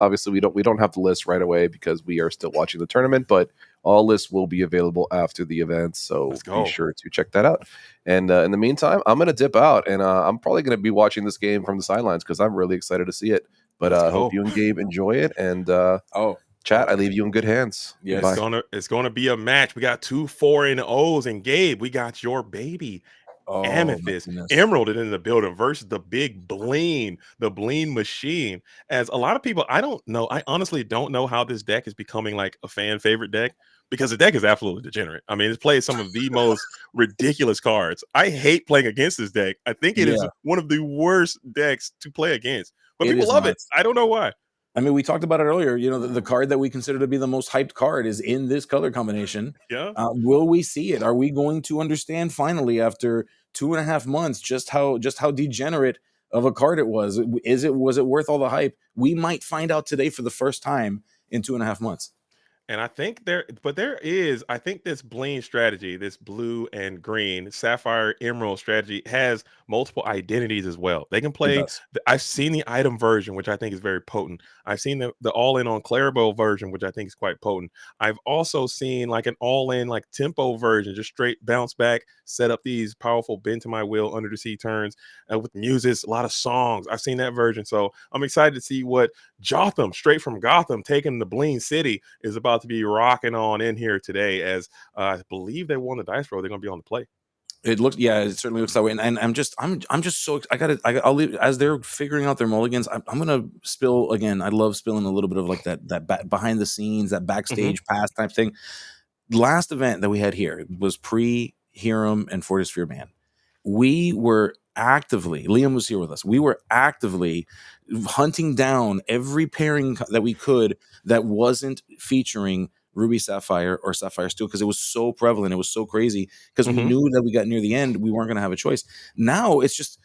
obviously we don't have the list right away because we are still watching the tournament, but all lists will be available after the event, so Let's be go. sure to check that out. And in the meantime, I'm gonna dip out, and I'm probably gonna be watching this game from the sidelines because I'm really excited to see it. But Let's hope go. you and Gabe enjoy it, and Oh, chat, I leave you in good hands. It's yes. Goodbye. gonna be a match. We got 2 4-0s, and Gabe, we got your baby Oh my Amethyst goodness. Emerald in the building versus the big Bleen, the Bleen machine. As a lot of people, I don't know. I honestly don't know how this deck is becoming like a fan favorite deck because the deck is absolutely degenerate. I mean, it's played some of the most ridiculous cards. I hate playing against this deck. I think it is Yeah, one of the worst decks to play against, but it people is love it. nuts. I don't know why. I mean, we talked about it earlier. You know, the card that we consider to be the most hyped card is in this color combination. Yeah. Will we see it? Are we going to understand finally after 2.5 months just how degenerate of a card it was? Was it worth all the hype? We might find out today for the first time in 2.5 months. And I think there is, I think this bling strategy, this blue and green sapphire emerald strategy has multiple identities as well. They can It play, does. I've seen the item version, which I think is very potent. I've seen the all in on Clarabelle version, which I think is quite potent. I've also seen like an all in like tempo version, just straight bounce back, set up these powerful bend to my will under the sea turns with music, a lot of songs. I've seen that version. So I'm excited to see what Jotham, straight from Gotham, taking the Bling City, is about to be rocking on in here today. As I believe they won the dice roll, they're going to be on the play. It looks, yeah, it certainly looks that way. And I'm just so I'll leave as they're figuring out their mulligans. I'm gonna spill again. I love spilling a little bit of like behind the scenes, that Hmm. backstage pass type thing. Last event that we had here was pre Hiram and Fortis Fear Man. We were actively, Liam was here with us. We were actively hunting down every pairing that we could that wasn't featuring Ruby Sapphire or Sapphire Steel because it was so prevalent. It was so crazy because we Hmm. knew that we got near the end, we weren't going to have a choice. Now it's just,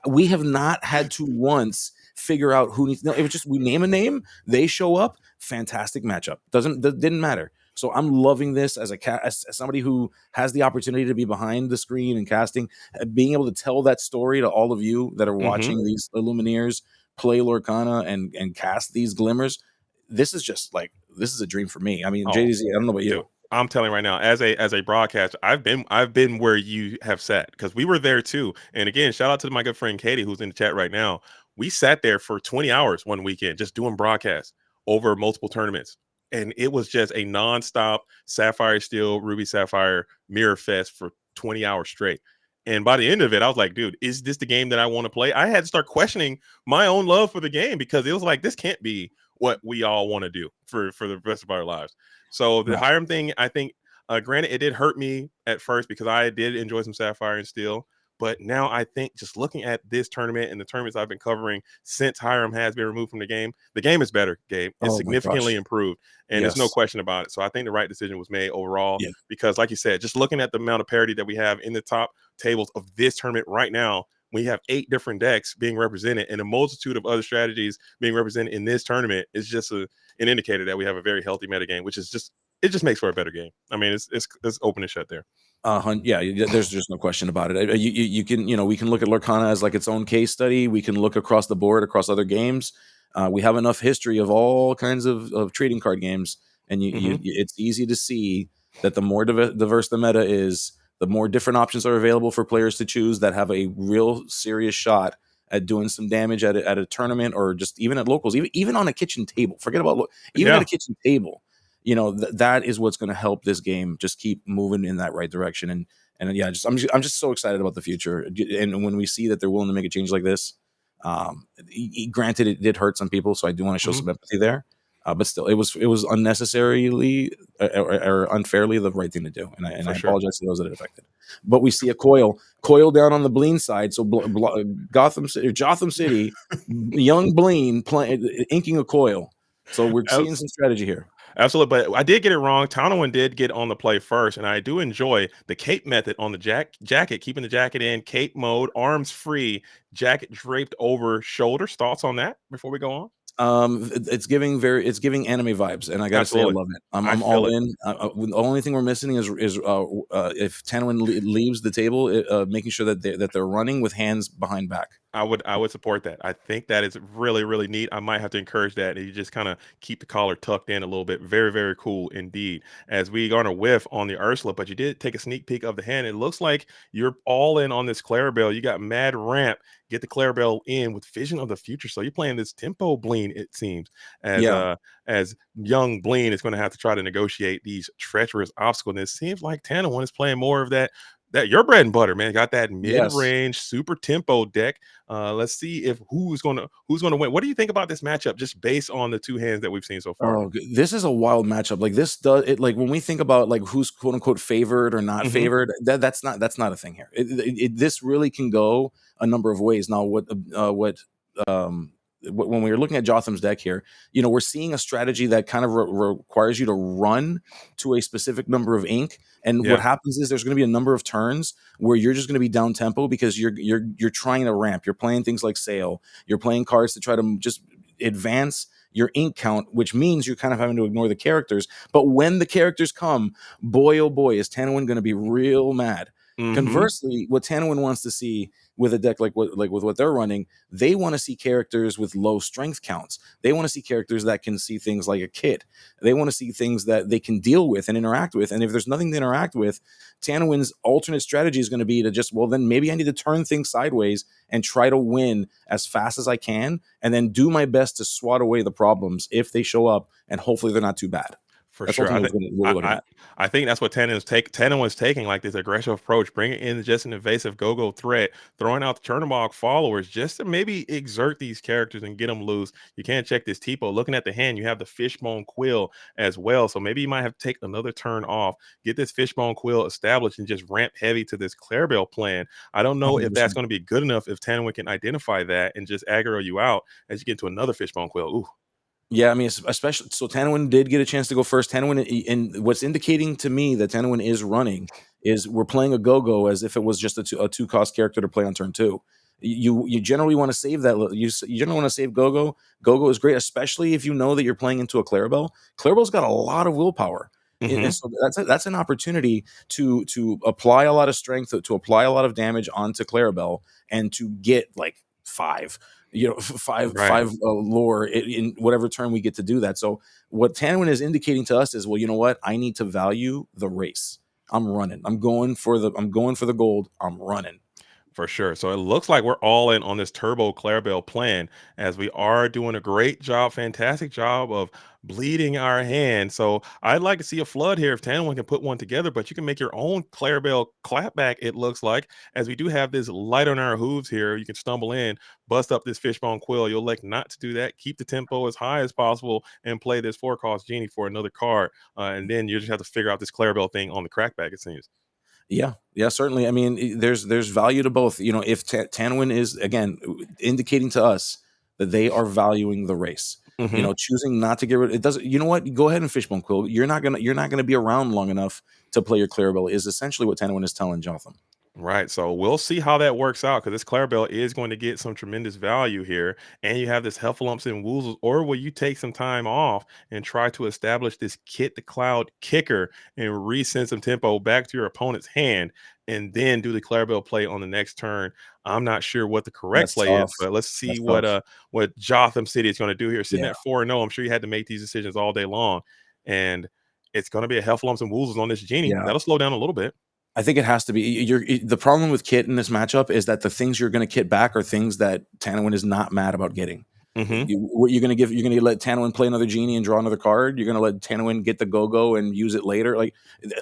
we have not had to once figure out who needs. No, it was just we name a name, they show up, fantastic matchup. Didn't matter. So I'm loving this as as somebody who has the opportunity to be behind the screen and casting, being able to tell that story to all of you that are Hmm. watching these Illumineers play Lorcana and cast these glimmers. This is just like, this is a dream for me. I mean, Oh, JDZ, I don't know about dude, you. I'm telling you right now, as a broadcaster, I've been where you have sat because we were there too. And again, shout out to my good friend Katie who's in the chat right now. We sat there for 20 hours one weekend just doing broadcasts over multiple tournaments. And it was just a nonstop Sapphire Steel, Ruby Sapphire mirror fest for 20 hours straight. And by the end of it, I was like, dude, is this the game that I want to play? I had to start questioning my own love for the game because it was like, this can't be what we all want to do for the rest of our lives. So the No. Hiram thing, I think, granted, it did hurt me at first because I did enjoy some Sapphire and Steel. But now I think just looking at this tournament and the tournaments I've been covering since Hiram has been removed from the game is better, Gabe. It's Oh my significantly gosh. improved, and there's no Yes. question about it. So I think the right decision was made overall Yeah. because, like you said, just looking at the amount of parity that we have in the top tables of this tournament right now, we have 8 different decks being represented and a multitude of other strategies being represented in this tournament is just an indicator that we have a very healthy metagame, which is just it just makes for a better game. I mean, it's open and shut there. Yeah, there's just no question about it. You can, we can look at Lorcana as like its own case study. We can look across the board across other games. We have enough history of all kinds of trading card games, and Hmm. it's easy to see that the more diverse the meta is, the more different options are available for players to choose that have a real serious shot at doing some damage at a tournament or just even at locals, even on a kitchen table. Forget about even at Yeah, a kitchen table. That is what's going to help this game just keep moving in that right direction. And yeah, I'm just so excited about the future. And when we see that they're willing to make a change like this, granted it did hurt some people, so I do want to show hmm, some empathy there. But still, it was unnecessarily or unfairly the right thing to do, and for I sure. apologize to those that it affected. But we see a coil down on the Bleen side, so Gotham City, Jotham City, young Bleen inking a coil. So we're seeing some strategy here. Absolutely, but I did get it wrong. Tanawin did get on the play first, and I do enjoy the cape method on the jacket, keeping the jacket in cape mode, arms free, jacket draped over shoulders. Thoughts on that before we go on? It's giving anime vibes, and I gotta say I Absolutely, love it. I'm I I'm feel all it. in. The only thing we're missing is if Tanwin leaves the table, making sure that they're running with hands behind back. I would support that. I think that is really really neat. I might have to encourage that. And you just kind of keep the collar tucked in a little bit. Very very cool indeed. As we garner whiff on the Ursula, but you did take a sneak peek of the hand. It looks like you're all in on this Clarabelle. You got mad ramp. Get the Clarabelle in with Vision of the Future. So you're playing this tempo Bleen. It seems Yeah. as young Bleen is going to have to try to negotiate these treacherous obstacles. And it seems like Tanawin is playing more of that your bread and butter, man. Got that Yes. mid-range super tempo deck. Let's see if who's gonna win. What do you think about this matchup, just based on the two hands that we've seen so far? Oh, this is a wild matchup. Like this does it. Like when we think about like who's quote unquote favored or not Hmm. favored, that's not a thing here. This really can go a number of ways. Now, um, when we're looking at Jotham's deck here, we're seeing a strategy that kind of requires you to run to a specific number of ink, and what Yeah. happens is there's going to be a number of turns where you're just going to be down tempo because you're trying to ramp. You're playing things like sail. You're playing cards to try to just advance your ink count, which means you're kind of having to ignore the characters. But when the characters come, boy oh boy, is Tanawin going to be real mad. Hmm. Conversely, what Tanawin wants to see with a deck like with what they're running, they want to see characters with low strength counts. They want to see characters that can see things like a kid. They want to see things that they can deal with and interact with. And if there's nothing to interact with, Tanawin's alternate strategy is going to be to just, well, then maybe I need to turn things sideways and try to win as fast as I can, and then do my best to swat away the problems if they show up, and hopefully they're not too bad. For That's sure. ultimately what we're looking I at. I think that's what Tannen was taking, like this aggressive approach, bringing in just an invasive go-go threat, throwing out the Chernobog followers just to maybe exert these characters and get them loose. You can't check this Tipo. Looking at the hand, you have the Fishbone Quill as well. So maybe you might have to take another turn off, get this Fishbone Quill established, and just ramp heavy to this Clarabelle plan. I don't know if that's 100%. going to be good enough if Tannenwin can identify that and just aggro you out as you get into another Fishbone Quill. Ooh. Yeah, I mean, especially so Tanawin did get a chance to go first. Tanawin, and what's indicating to me that Tanawin is running is we're playing a go-go as if it was just a two cost character to play on turn two. You generally want to save that. You generally want to save go-go. Go-go is great, especially if you know that you're playing into a Clarabelle. Clarabelle's got a lot of willpower. And Hmm. so that's an opportunity to apply a lot of strength, to apply a lot of damage onto Clarabelle, and to get like five Right. five lore in whatever turn we get to do that. So what Tanwin is indicating to us is, well, you know what? I need to value the race. I'm running. I'm going for the gold. I'm running. For sure. So it looks like we're all in on this Turbo Clarabelle plan, as we are doing a great job, fantastic job of bleeding our hand. So I'd like to see a flood here if Tanwin can put one together, but you can make your own Clarabelle clapback, it looks like, as we do have this light on our hooves here. You can stumble in, bust up this Fishbone Quill. You'll elect not to do that. Keep the tempo as high as possible and play this 4-cost Genie for another card. And then you just have to figure out this Clarabelle thing on the crackback, it seems. Yeah, yeah, certainly. I mean, there's value to both. If Tanwin is again indicating to us that they are valuing the race. Hmm. Choosing not to get rid. It doesn't. You know what? Go ahead and Fishbone Quill. You're not gonna be around long enough to play your Clarabelle. Is essentially what Tanwin is telling Jotham. Right. So we'll see how that works out, because this Clarabelle is going to get some tremendous value here. And you have this Heffalumps and Woozles. Or will you take some time off and try to establish this Kit the Cloud kicker and resend some tempo back to your opponent's hand and then do the Clarabelle play on the next turn? I'm not sure what the correct That's play is, tough. but let's see That's tough. what Jotham City is going to do here. Sitting Yeah. at 4-0, I'm sure you had to make these decisions all day long. And it's going to be a Heffalumps and Woozles on this Genie. Yeah. That'll slow down a little bit. I think it has to be. The problem with Kit in this matchup is that the things you're going to Kit back are things that Tanawin is not mad about getting. Hmm. What you're going to give? You're going to let Tanawin play another genie and draw another card. You're going to let Tanawin get the go and use it later. Like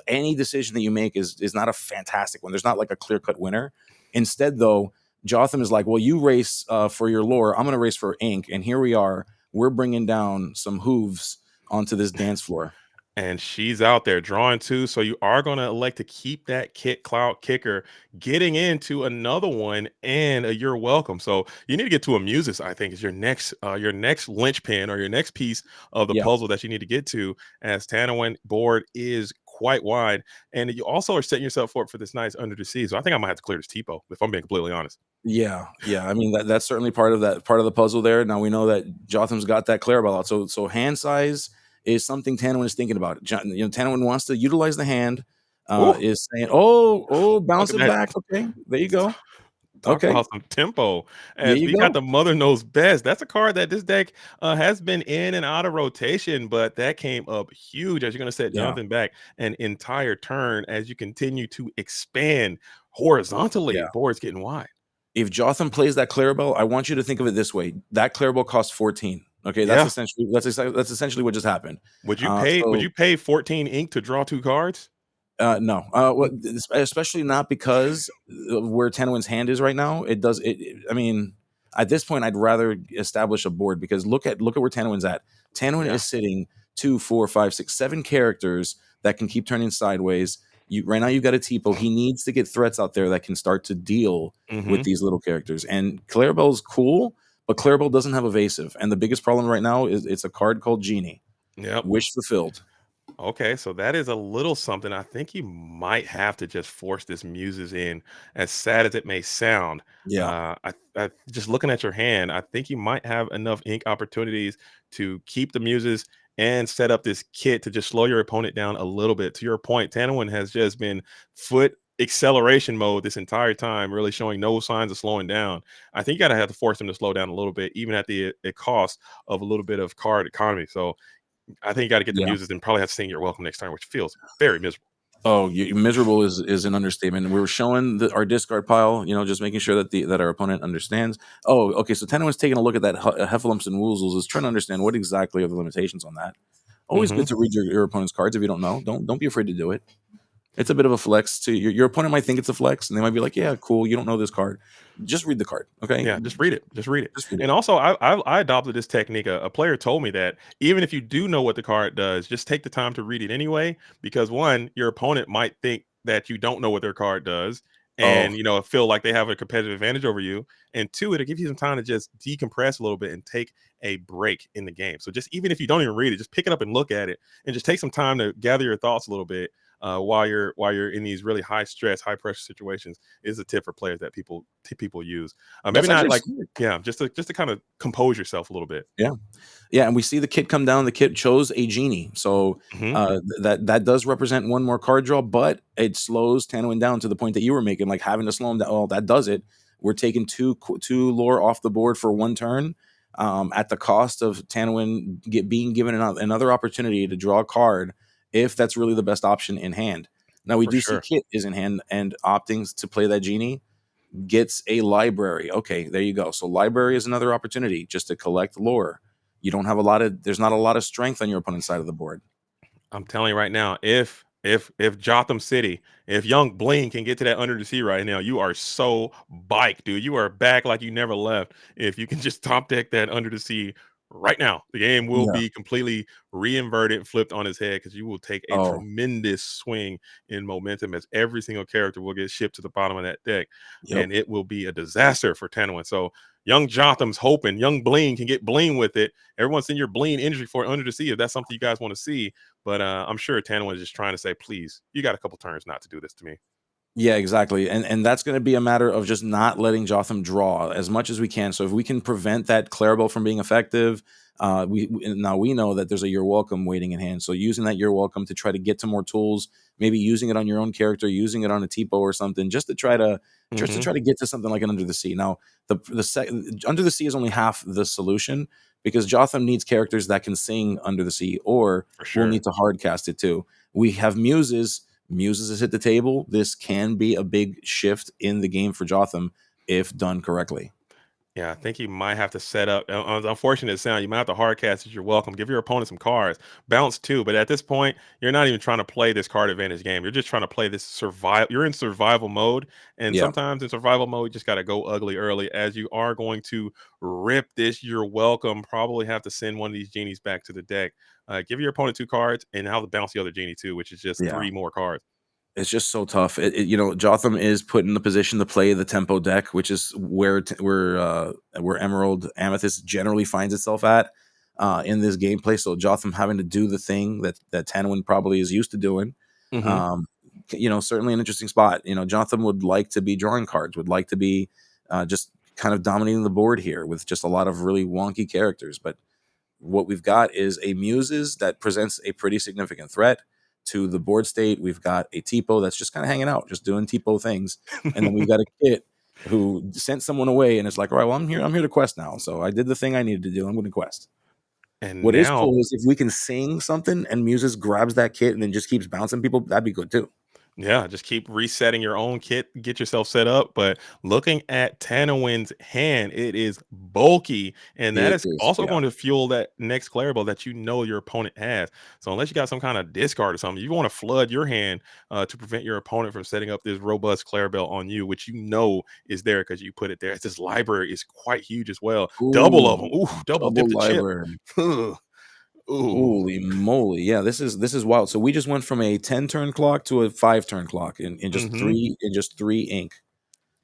any decision that you make is not a fantastic one. There's not like a clear cut winner. Instead, though, Jotham is like, well, you race for your lore. I'm going to race for ink, and here we are. We're bringing down some hooves onto this dance floor. And she's out there drawing two. So you are going to elect to keep that Kit Cloud kicker, getting into another one, and you're welcome. So you need to get to a Muses, I think, is your next linchpin or your next piece of the Yeah. puzzle that you need to get to, as Tanawin board is quite wide. And you also are setting yourself up for this nice Under the Sea. So I think I might have to clear this Tipo, if I'm being completely honest. Yeah, yeah. I mean that's certainly part of the puzzle there. Now we know that Jotham's got that Clarabelle out. So hand size is something Tanawin is thinking about. Tanawin wants to utilize the hand. Ooh, Is saying, oh, look bounce at it that. back. Okay, there you go. Talk Okay. about some tempo. There As you we got go. the Mother Knows Best. That's a card that this deck has been in and out of rotation, but that came up huge as you're going to set Yeah. Jonathan back an entire turn as you continue to expand horizontally. Yeah. Board's getting wide. If Jotham plays that Clarabelle, I want you to think of it this way: that Clarabelle costs 14. Okay, Yeah. that's essentially what just happened. Would you Uh, pay? Would so you pay 14 ink to draw 2 cards? No, especially not because of where Tanawin's hand is right now. It does it. I mean, at this point, I'd rather establish a board because look at where Tanawin's at. Tanawin Yeah. is sitting 2, 4, 5, 6, 7 characters that can keep turning sideways. Right now, you've got a Tipo. He needs to get threats out there that can start to deal with Mm-hmm. these little characters. And Clarabelle's cool, but Clarabelle doesn't have evasive. And the biggest problem right now is it's a card called Genie. Yep. Wish fulfilled. Okay, so that is a little something. I think you might have to just force this muses in, as sad as it may sound. Yeah, I just looking at your hand, I think you might have enough ink opportunities to keep the muses and set up this kit to just slow your opponent down a little bit. To your point, Tanawin has just been foot acceleration mode this entire time, really showing no signs of slowing down. I think you gotta have to force him to slow down a little bit, even at the cost of a little bit of card economy. So I think you got to get the yeah. muses and probably have to sing "You're Welcome" next time, which feels very miserable. Oh, miserable is an understatement. We were showing our discard pile, just making sure that our opponent understands. Oh, okay. So Tanawin's taking a look at that Heffalumps and Woozles, is trying to understand what exactly are the limitations on that. Always Hmm. good to read your opponent's cards if you don't know. Don't be afraid to do it. It's a bit of a flex to your opponent might think it's a flex, and they might be like, "Yeah, cool. You don't know this card. Just read the card, okay? Yeah, just read it. Just read it. Just read it." And also, I adopted this technique. A player told me that even if you do know what the card does, just take the time to read it anyway, because one, your opponent might think that you don't know what their card does, Oh, and feel like they have a competitive advantage over you. And two, it'll give you some time to just decompress a little bit and take a break in the game. So just even if you don't even read it, just pick it up and look at it, and just take some time to gather your thoughts a little bit. While you're in these really high stress, high pressure situations, is a tip for players that people use. Maybe that's not actually like, smart. yeah, just to kind of compose yourself a little bit. Yeah. Yeah, and we see the kit come down. The kit chose a Genie, so Hmm. that does represent one more card draw, but it slows Tanawin down to the point that you were making, like having to slow him down. Oh, that does it. We're taking two lore off the board for one turn, at the cost of Tanawin being given another opportunity to draw a card if that's really the best option in hand. Now we For do see sure. Kit is in hand and opting to play that Genie gets a library. Okay, there you go. So library is another opportunity just to collect lore. You don't have there's not a lot of strength on your opponent's side of the board. I'm telling you right now, if Jotham City, if Young Bling can get to that under the sea right now, you are so bike, dude. You are back like you never left. If you can just top deck that under the sea right now, the game will Yeah. be completely reinverted, flipped on its head, because you will take a Oh, tremendous swing in momentum as every single character will get shipped to the bottom of that deck, yep. and it will be a disaster for Tanawin. So Young Jotham's hoping Young Bling can get Bling with it. Everyone's in your Bling injury for under the sea if that's something you guys want to see. But I'm sure Tanawin is just trying to say, please, you got a couple turns not to do this to me. Yeah, exactly. And that's going to be a matter of just not letting Jotham draw as much as we can. So if we can prevent that Clarabelle from being effective, now we know that there's a You're Welcome waiting in hand. So using that You're Welcome to try to get to more tools, maybe using it on your own character, using it on a Tipo or something, just to try to Hmm. get to something like an Under the Sea. Now Under the Sea is only half the solution because Jotham needs characters that can sing Under the Sea, or For we'll sure. need to hard cast it too. We have muses. Muses has hit the table. This can be a big shift in the game for Jotham if done correctly. Yeah, I think you might have to set up. Unfortunate sound. You might have to hard cast as you're welcome. Give your opponent some cards. Bounce too. But at this point, you're not even trying to play this card advantage game. You're just trying to play this survival. You're in survival mode, and Yeah, sometimes in survival mode, you just got to go ugly early, as you are going to rip this. You're welcome. Probably have to send one of these genies back to the deck. Give your opponent 2 cards, and have to bounce the other genie too, which is just yeah. 3 more cards. It's just so tough. Jotham is put in the position to play the tempo deck, which is where Emerald Amethyst generally finds itself at in this gameplay. So Jotham having to do the thing that Tanawin probably is used to doing. Hmm. Um, Certainly an interesting spot. Jotham would like to be drawing cards, would like to be just kind of dominating the board here with just a lot of really wonky characters, but what we've got is a Muses that presents a pretty significant threat to the board state. We've got a Tipo that's just kind of hanging out, just doing Tipo things. And then we've got a Kit who sent someone away, and it's like, all right, well, I'm here to quest now. So I did the thing I needed to do. I'm going to quest. And What is now, cool is if we can sing something and Muses grabs that kit and then just keeps bouncing people, that'd be good too. yeah, just keep resetting your own kit, get yourself set up. But looking at Tanawin's hand, it is bulky, and that It is is, also yeah. going to fuel that next Clarabelle that you know your opponent has. So unless you got some kind of discard or something, you want to flood your hand to prevent your opponent from setting up this robust Clarabelle on you, which you know is there because you put it there. This library is quite huge as well. Double of them. Ooh, Ooh, double dip double the chip. library. Ooh. Holy moly. Yeah, this is wild. So we just went from a 10 turn clock to a 5 turn clock in just Mm-hmm. three ink.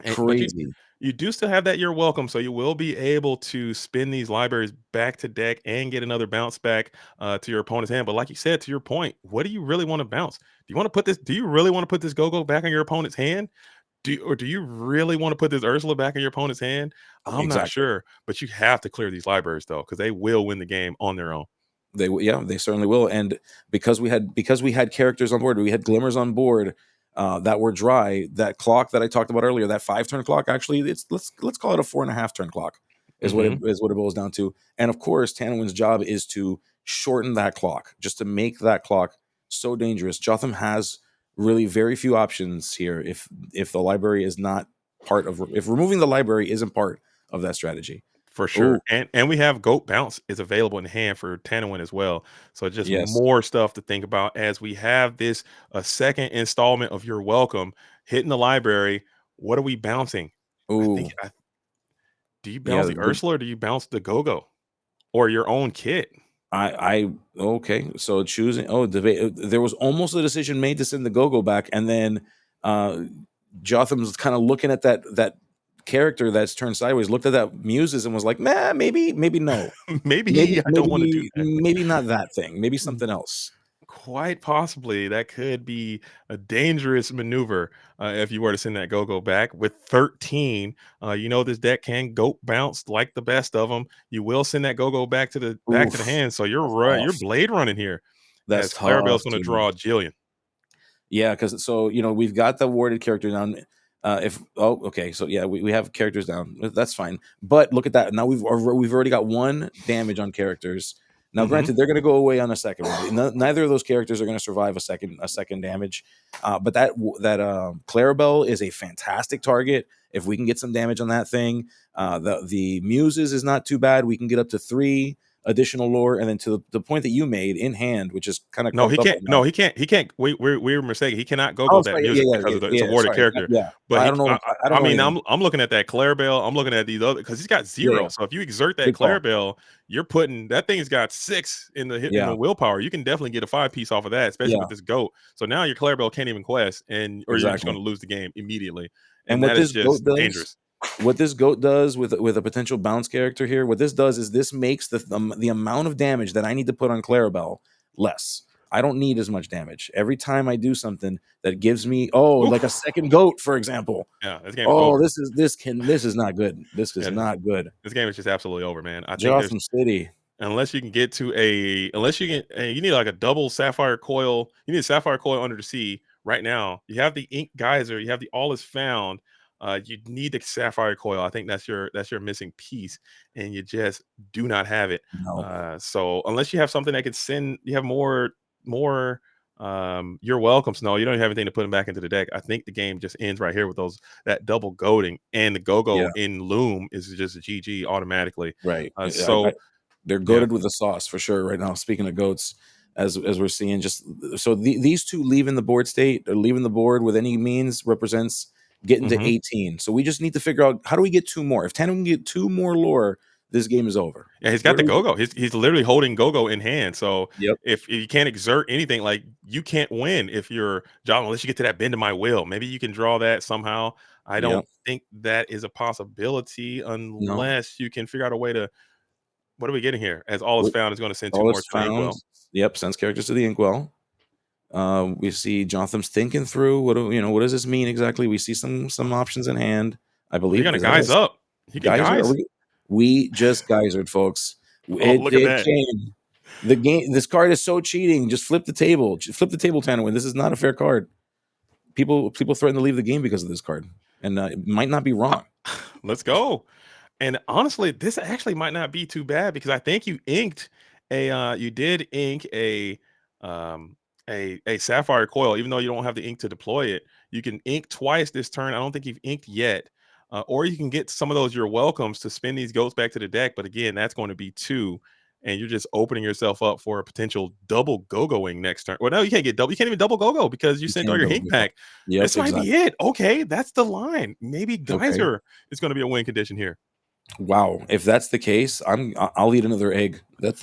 But Crazy. you do still have that you're welcome, so you will be able to spin these libraries back to deck and get another bounce back to your opponent's hand. But like you said, to your point, what do you really want to bounce? Do you want to put this? Do you really want to put this go-go back in your opponent's hand? Or do you really want to put this Ursula back in your opponent's hand? I'm not Exactly. sure, but you have to clear these libraries though, because they will win the game on their own. They certainly will. And because we had characters on board, we had glimmers on board that were dry. That clock that I talked about earlier, that 5 turn clock, actually, it's let's call it a 4.5 turn clock, Hmm. is what it boils down to. And of course, Tanawin's job is to shorten that clock, just to make that clock so dangerous. Jotham has really very few options here if the library is not part of if removing the library isn't part of that strategy. For Oh, sure. And we have Goat Bounce is available in hand for Tanawin as well. So just yes. more stuff to think about as we have this a second installment of Your Welcome hitting the library. What are we bouncing? I think Oh, do you yeah. bounce the Ursula or do you bounce the Go-Go or your own kit? I okay. So choosing. Oh, there was almost a decision made to send the go back, and then uh Jotham's kind of looking at that character that's turned sideways, looked at that Muses and was like, nah, maybe no, Maybe I don't want to do that. maybe not that thing, maybe something else. Quite possibly, that could be a dangerous maneuver if you were to send that go-go back with 13. You know this deck can goat bounce like the best of them. You will send that go-go back to the Oof, hand, so you're that's you're tough. blade running here That's as Clarabelle's tough going to too. draw Jillian. Yeah, because so we've got the warded character down. If okay, so yeah, we have characters down. That's fine. But look at that. Now we've already got 1 damage on characters. Now, Hmm. granted, they're going to go away on a second one. Neither of those characters are going to survive a second damage. But that Clarabelle is a fantastic target. If we can get some damage on that thing, the Muses is not too bad. We can get up to 3 additional lore, and then to the point that you made in hand, which is kind of No, crunked he up can't. right now. No, he can't. He can't. We're mistaken. He cannot go Oh, that sorry. music because of it's a warded Sorry. character. Yeah. But I he, don't know. I don't I know mean, anything. I'm looking at that Clarabelle. I'm looking at these other because he's got Yeah. 0. So if you exert that Good call. Clarabelle, you're putting that thing's got 6 in Yeah. the willpower. You can definitely get a 5 piece off of that, especially Yeah. with this goat. So now your Clarabelle can't even quest, or you're just going Exactly. to lose the game immediately, And and what that is this goat just does, dangerous. with a potential bounce character here, what this does is this makes the amount of damage that I need to put on Clarabelle less. I don't need as much damage every time I do something that gives me like a Oof. second goat, for example. Yeah, this game's Oh, over. this is not good. This is Yeah, not good. this game is just absolutely over, man. I think there's Jotham City. unless you can get to unless you can you need like a double sapphire coil. You need a sapphire coil under the sea right now. You have the ink geyser, you have the all is found. You need the sapphire coil. I think that's your missing piece, and you just do not have it. No. So unless you have something that could send, you have more you're welcome, Snow. You don't have anything to put them back into the deck. I think the game just ends right here with that double goading, and the go-go Yeah. in Loom is just a GG automatically. Right. So They're yeah. goaded with the sauce for sure right now. Speaking of goats, as we're seeing, just so these two leaving the board state or leaving the board with any means represents getting to Mhm. 18. So we just need to figure out how do we get 2 more. If Tana can get 2 more lore, this game is over. Yeah, he's Where got do the we? go-go. He's literally holding go-go in hand. So Yep. if you can't exert anything, like you can't win if you're John, unless you get to that bend of my will. Maybe you can draw that somehow. I don't Yep. think that is a possibility No. unless you can figure out a way to what are we getting here? As all is What- found is going to send 2 All more is to the found. inkwell. Yep. Sends characters to the inkwell. We see Jotham's thinking through what does this mean exactly? We see some options in hand. I Oh, he believe got a is that guys up. He can Geyser? guys. We just geysered, folks. Oh, look at It that. came. The game. This card is so cheating. Just flip the table. Flip the table, Tanawin. This is not a fair card. People threaten to leave the game because of this card, and it might not be wrong. Let's go. And honestly, this actually might not be too bad because I think you inked you did ink um a sapphire coil, even though you don't have the ink to deploy it. You can ink twice this turn. I don't think you've inked yet. Or you can get some of those your welcomes to spin these goats back to the deck, but again, that's going to be 2, and you're just opening yourself up for a potential double go-going next turn. Well, no, you can't get double. You can't even double go-go because you You sent all can't your double ink go. back. Yep, This might be exactly. it. Okay, that's the line. Maybe Okay. Geyser is going to be a win condition here. Wow. If that's the case, I'll eat another egg. That's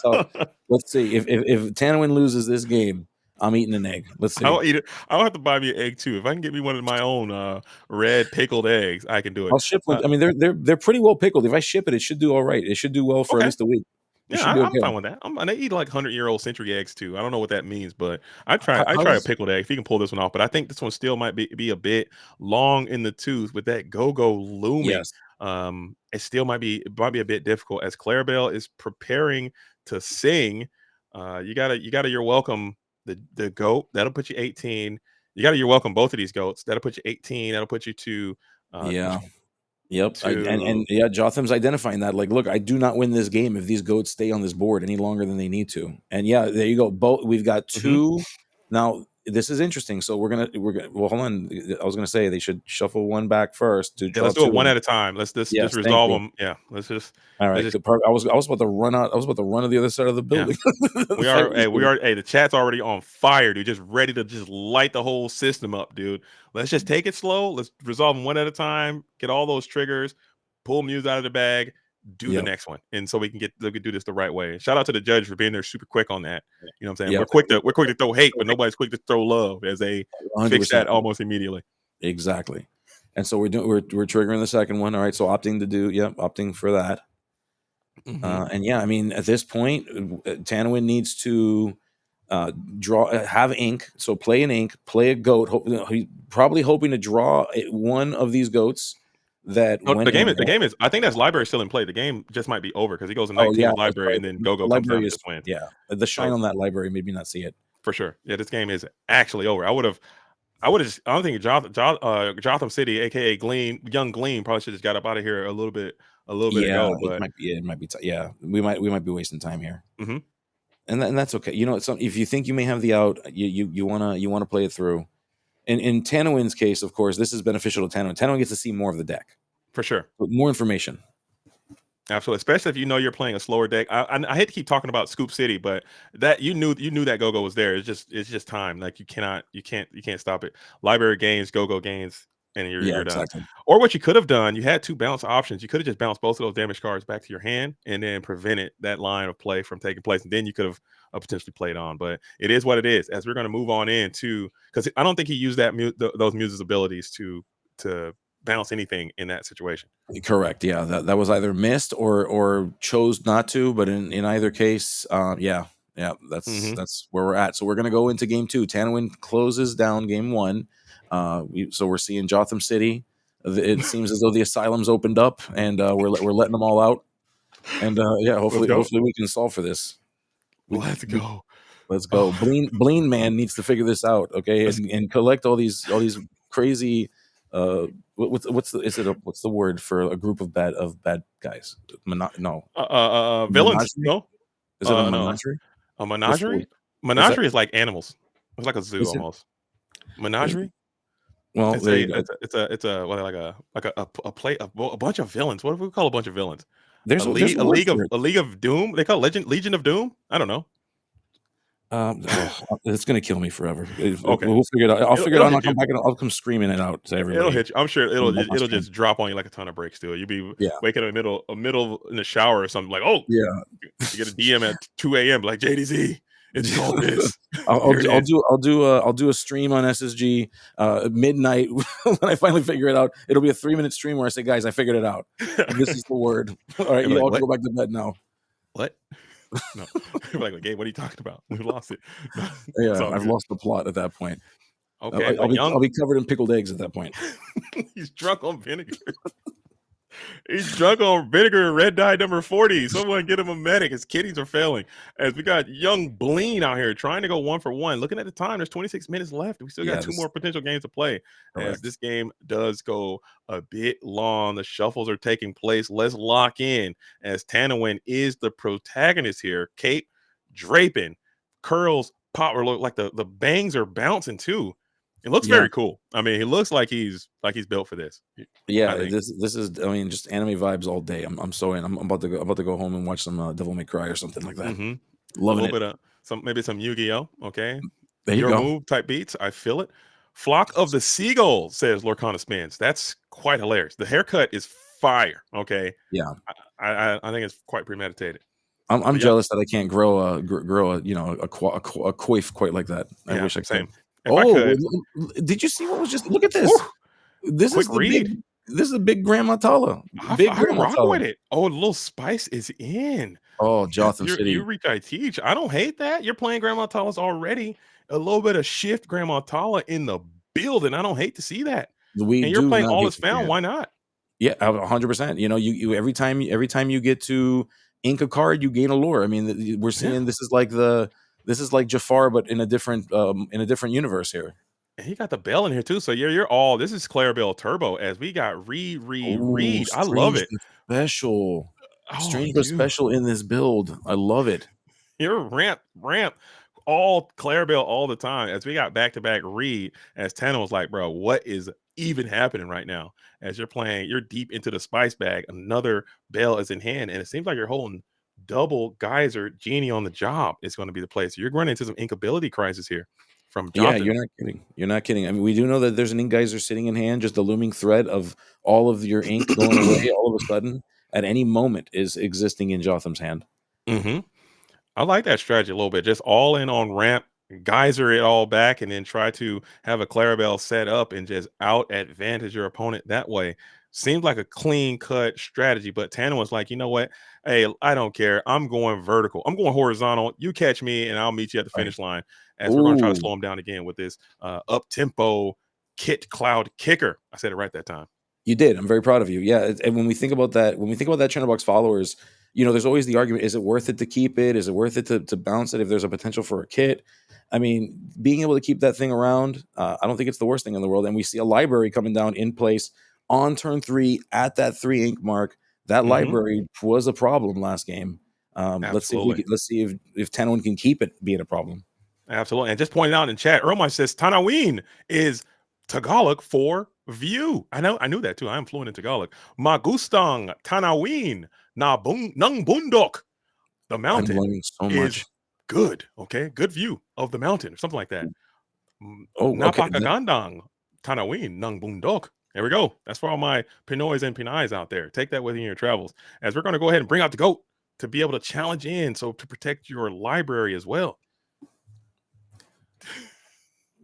how. Let's see. If Tanawin loses this game, I'm eating an egg. Let's see. I'll eat it. I'll have to buy me an egg too. If I can get me one of my own red pickled eggs, I can do it. I'll ship one. I mean, they're pretty well pickled. If I ship it should do all right. It should do well for at Okay. least a week. It Yeah, should be I'm okay. fine with that. And they eat like 100-year-old century eggs too. I don't know what that means, but I try a How's pickled egg if you can pull this one off. But I think this one still might be a bit long in the tooth with that go-go looming. yes. It still might be a bit difficult as Clarabelle is preparing to sing. You gotta you're welcome the goat. That'll put you 18. You're welcome both of these goats. That'll put you 18. That'll put you to Yeah. Yep. to Yeah, Jotham's identifying that. Like, look, I do not win this game if these goats stay on this board any longer than they need to. And yeah, there you go. Both we've got Mhm. 2. Now, this is interesting. So we're gonna well, hold on. I was gonna say they should shuffle one back first to Yeah, draw let's do 2. it one at a time. Let's just Yes, thank resolve you. them. Yeah, let's just All let's right. just I was about to run out. I was about to run to the other side of the yeah. building. The We fight are was hey, just we getting- are hey, the chat's already on fire, dude. Just ready to just light the whole system up, dude. Let's just take it slow. Let's resolve them one at a time. Get all those triggers, pull Muse out of the bag, do the Yep. next one, and so we can do this the right way. Shout out to the judge for being there super quick on that. You know what I'm saying? Yep. We're quick to throw hate, but nobody's quick to throw love as they fix 100%. that almost immediately. Exactly. And so we're triggering the second one. All right. So opting for that. Mhm. And yeah, I mean, at this point, Tanawin needs to have ink. So play an ink, play a goat. He's probably hoping to draw one of these goats that No, went in the there. game is. I think that's library still in play. The game just might be over because he goes in Oh 19 yeah, with that's library, right. and then The Go comes down library and is just wins. the shine So on that library made me not see it. for sure, yeah, this game is actually over. I would have. I don't think Jotham City, aka Young Gleam, probably should have got up out of here a little bit Yeah, ago. But it might be. Yeah, we might be wasting time here. Mhm. And that's okay. You know, if you think you may have the out, you wanna play it through. In Tanawin's case, of course, this is beneficial to Tanawin. Tanawin gets to see more of the deck, For sure, more information. absolutely. Especially if you know you're playing a slower deck. I hate to keep talking about Scoop City, but that you knew that Go was there. It's just time. Like you can't stop it. Library gains, Go gains, and Yeah, you're done. exactly. Or what you could have done, you had 2 bounce options. You could have just bounced both of those damage cards back to your hand and then prevented that line of play from taking place. And then you could have potentially played on. But it is what it is. As we're going to move on into, because I don't think he used those Muse's abilities to bounce anything in that situation. Correct. Yeah, that was either missed or chose not to. But in either case, yeah, Mhm. that's where we're at. So we're gonna go into game 2. Tanawin closes down game 1. So we're seeing Jotham City. It seems as though the asylum's opened up, and we're letting them all out. And yeah, Let's go. hopefully we can solve for this. Let's go. Let's go. Oh, Bleen man needs to figure this out, okay, let's and collect all these crazy. What's the word for a group of bad guys? No, villains. menagerie. No, Is it a no. menagerie? A What's the menagerie? word? Is that Menagerie is like animals. It's like a zoo is it? almost. Menagerie? Well, there you go. It's a what, like a play a bunch of villains. What do we call a bunch of villains? There's a word for it. A league of doom. They call it Legion of Doom. I don't know. It's gonna kill me forever. Okay, We'll figure it out. I'll figure it it'll out. And I'll hit you. come back and I'll come screaming it out to It'll everybody. hit you. I'm sure On my it'll stream. just drop on you like a ton of bricks. Still, you'll be Yeah, waking up in the middle in the shower or something like, oh, yeah. you get a DM at 2 a.m. like JDZ. It's called this. I'll do a stream on SSG midnight when I finally figure it out. It'll be a 3-minute stream where I say, guys, I figured it out. This is the word. All right, You'll be you like, all can what? go back to bed now. What? No, like, Gabe, what are you talking about? We lost it. It's Yeah, all I've good. lost the plot at that point. Okay, I'll be covered in pickled eggs at that point. he's drunk on vinegar. He's drunk on vinegar and red dye number 40. Someone get him a medic. His kidneys are failing. As we got young Bleen out here trying to go 1-for-1. Looking at the time, there's 26 minutes left. We still got Yeah, 2 this more potential games to play. As correct. this game does go a bit long, the shuffles are taking place. Let's lock in as Tanawin is the protagonist here. Cape draping, curls pop, or look like the bangs are bouncing too. It looks Yeah, very cool. I mean, he looks like he's built for this. I yeah. think. This is. I mean, just anime vibes all day. I'm so in. I'm about to go home and watch some Devil May Cry or something like that. Mm-hmm. A Loving little it. bit of maybe some Yu-Gi-Oh. Okay, There you your go. move type beats. I feel it. Flock of the Seagulls, says Lorcana Spins. That's quite hilarious. The haircut is fire. Okay, Yeah, I think it's quite premeditated. I'm But yeah, jealous that I can't grow grow a a coif quite like that. I yeah, wish I could. same. If I Oh, could, did you see what was just? Look at whew, this. This is quick the big. read. This is the big Grandma Tala. Big I Grandma rock Tala. with it. Oh, a little spice is in. Oh, That's Jotham you City. reach I teach. I don't hate that. You're playing Grandma Tala's already. A little bit of shift Grandma Tala in the building. I don't hate to see that. We And you're do playing not all hate is to see found. it. Why not? Yeah, 100%. You know, you every time you get to ink a card, you gain a lore. I mean, we're Yeah. seeing this is like Jafar, but in a different universe here. And he got the bell in here too. So you're all this is Clarabelle Turbo as we got Oh, read. I love it. Strange Oh, but dude. special in this build. I love it. You're ramp all Clarabelle all the time as we got back-to-back read as Tana was like, bro, what is even happening right now? As you're playing, you're deep into the spice bag. Another bell is in hand, and it seems like you're holding double geyser genie on the job is going to be the play. So you're running into some inkability crisis here from Yeah, Jotham. you're not kidding. You're not kidding. I mean, we do know that there's an ink geyser sitting in hand, just a looming threat of all of your ink going away all of a sudden at any moment is existing in Jotham's hand. Hmm. I like that strategy a little bit. Just all in on ramp, geyser it all back, and then try to have a Clarabelle set up and just out advantage your opponent that way. Seems like a clean cut strategy, but Tana was like, you know what? Hey, I don't care. I'm going vertical. I'm going horizontal. You catch me, and I'll meet you at the Right. finish line. As we're going to try to Ooh. slow him down again with this up tempo kit cloud kicker. I said it right that time. You did. I'm very proud of you. Yeah, and when we think about that Chatterbox followers, you know, there's always the argument: is it worth it to keep it? Is it worth it to bounce it if there's a potential for a kit? I mean, being able to keep that thing around, I don't think it's the worst thing in the world. And we see a library coming down in place on turn 3 at that 3 ink mark. That Hmm. library was a problem last game. Absolutely. Let's see if Tanwin can keep it being a problem. Absolutely. And just pointing out in chat, Ermine says Tanawin is Tagalog for view. I knew that too. I am fluent in Tagalog. Magustang Tanawin na nang bundok. The I'm mountain learning so much. is good. Okay. Good view of the mountain or something like that. Oh, okay. Napakagandang Tanawin nang bundok. There we go. That's for all my Pinoys and Pinais out there. Take that with you in your travels. As we're going to go ahead and bring out the goat to be able to challenge in. So to protect your library as well.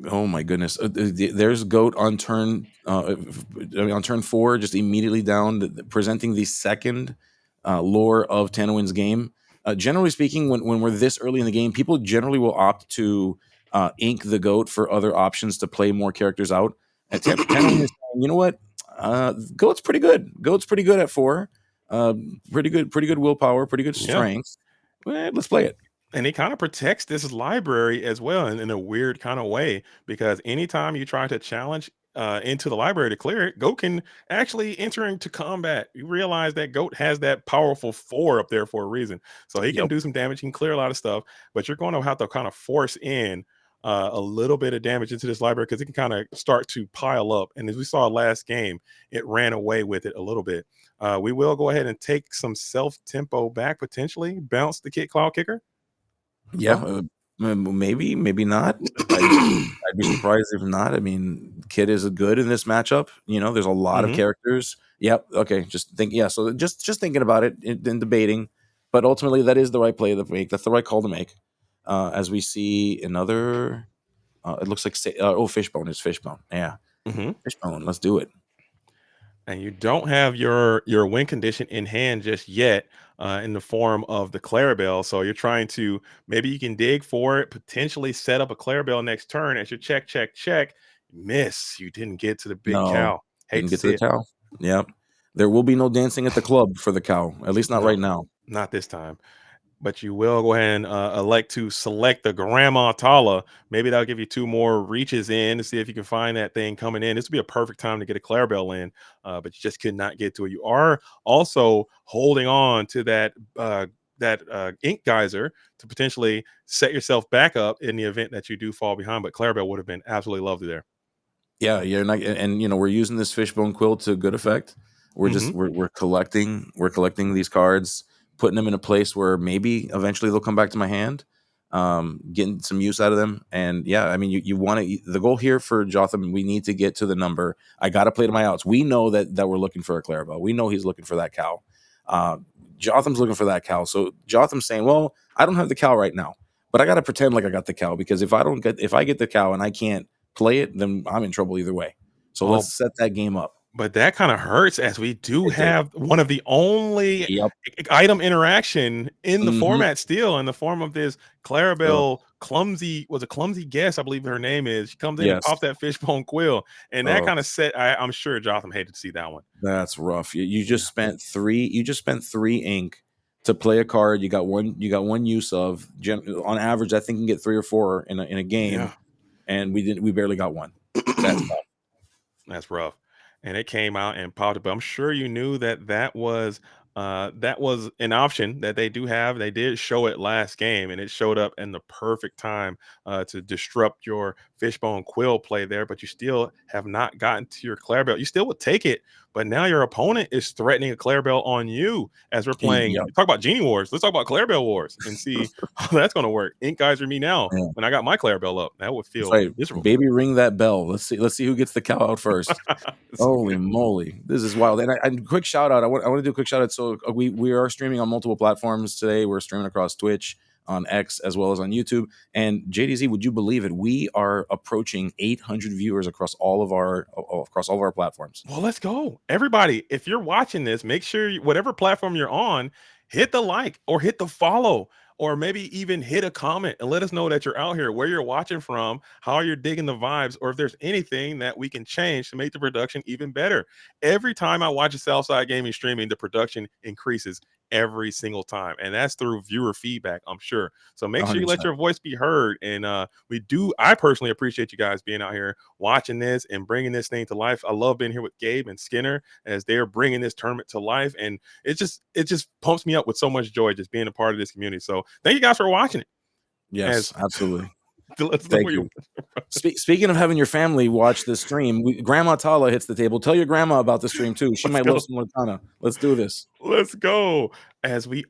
Oh my goodness! There's goat on turn on turn 4, just immediately down, presenting the second lore of Tanawin's game. Generally speaking, when we're this early in the game, people generally will opt to ink the goat for other options to play more characters out. Tanawin is saying, you know what? Goat's pretty good. Goat's pretty good at 4. Pretty good willpower, pretty good Yeah. strength. Let's play it. And it kind of protects this library as well in a weird kind of way because anytime you try to challenge into the library to clear it, Goat can actually enter into combat. You realize that Goat has that powerful 4 up there for a reason, so he can Yep. do some damage, he can clear a lot of stuff, but you're going to have to kind of force in a little bit of damage into this library because it can kind of start to pile up. And as we saw last game, it ran away with it a little bit. We will go ahead and take some self tempo back, potentially bounce the Kit Cloud Kicker. Yeah, maybe not. I'd be surprised if not. I mean, Kid is good in this matchup. You know, there's a lot of Mhm. characters. Yep. Okay. Just think. Yeah. So just thinking about it and debating, but ultimately that is the right play to make. That's the right call to make. As we see another, it looks like Fishbone is Fishbone. Yeah, Mhm. Fishbone. Let's do it. And you don't have your win condition in hand just yet in the form of the Clarabelle. So you're trying to maybe you can dig for it, potentially set up a Clarabelle next turn as you check. Miss. You didn't get to the big No, cow. Hate didn't to get to see the it. cow. Yep. There will be no dancing at the club for the cow, at least not No, right now. not this time. But you will go ahead and elect to select the Grandma Tala. Maybe that'll give you 2 more reaches in to see if you can find that thing coming in. This would be a perfect time to get a Clarabelle in, but you just could not get to it. You are also holding on to that ink geyser to potentially set yourself back up in the event that you do fall behind. But Clarabelle would have been absolutely lovely there. Yeah, you're not, and we're using this fishbone quill to good effect. We're just Mhm. we're collecting these cards, putting them in a place where maybe eventually they'll come back to my hand, getting some use out of them. And yeah, I mean, you want to, the goal here for Jotham, we need to get to the number. I got to play to my outs. We know that we're looking for a Clarabelle. We know he's looking for that cow. Uh, Jotham's looking for that cow. So Jotham's saying, well, I don't have the cow right now, but I got to pretend like I got the cow, because if I get the cow and I can't play it, then I'm in trouble either way. So Oh, let's set that game up. but that kind of hurts as we do It did. have one of the only Yep. item interaction in the Mm-hmm. format still in the form of this So Clarabelle clumsy guess, I believe her name is. She comes in and yes. pops that fishbone quill. And that Oh, kind of set I'm sure Jotham hated to see that one. that's rough. You Yeah. just spent three. You just spent 3 ink to play a card. You got one. You got one use of. On average, I think you can get 3 or 4 in a game, Yeah. and we didn't. We barely got one. That's tough. That's rough. And it came out and popped up. I'm sure you knew that was an option that they do have. They did show it last game, and it showed up in the perfect time to disrupt your fishbone quill play there. But you still have not gotten to your Clarabelle. You still would take it, but now your opponent is threatening a Clarabelle on you as we're playing. Yep. Talk about Genie Wars. Let's talk about Clarabelle Wars and see how that's going to work. Ink Geyser me now Yeah. when I got my Clarabelle up. That would That's feel right. miserable. Baby, ring that bell. Let's see. Let's see who gets the cow out first. So Holy good. moly, this is wild! And quick shout out. I want to do a quick shout out. So we are streaming on multiple platforms today. We're streaming across Twitch, on X, as well as on YouTube. And JDZ, would you believe it? We are approaching 800 viewers across all of our platforms. Well, let's go. Everybody, if you're watching this, make sure whatever platform you're on, hit the like or hit the follow or maybe even hit a comment and let us know that you're out here, where you're watching from, how you're digging the vibes, or if there's anything that we can change to make the production even better. Every time I watch a Southside Gaming streaming, the production increases every single time. And that's through viewer feedback, I'm sure. So make sure you let 100%. your voice be heard. And I personally appreciate you guys being out here watching this and bringing this thing to life. I love being here with Gabe and Skinner as they're bringing this tournament to life, and it just pumps me up with so much joy just being a part of this community. So thank you guys for watching it. Yes, As absolutely. let's know Thank where you. you. Speaking of having your family watch the stream, Grandma Tala hits the table. Tell your grandma about the stream too. She Let's might love go. some Lorcana. Let's do this. Let's go. As we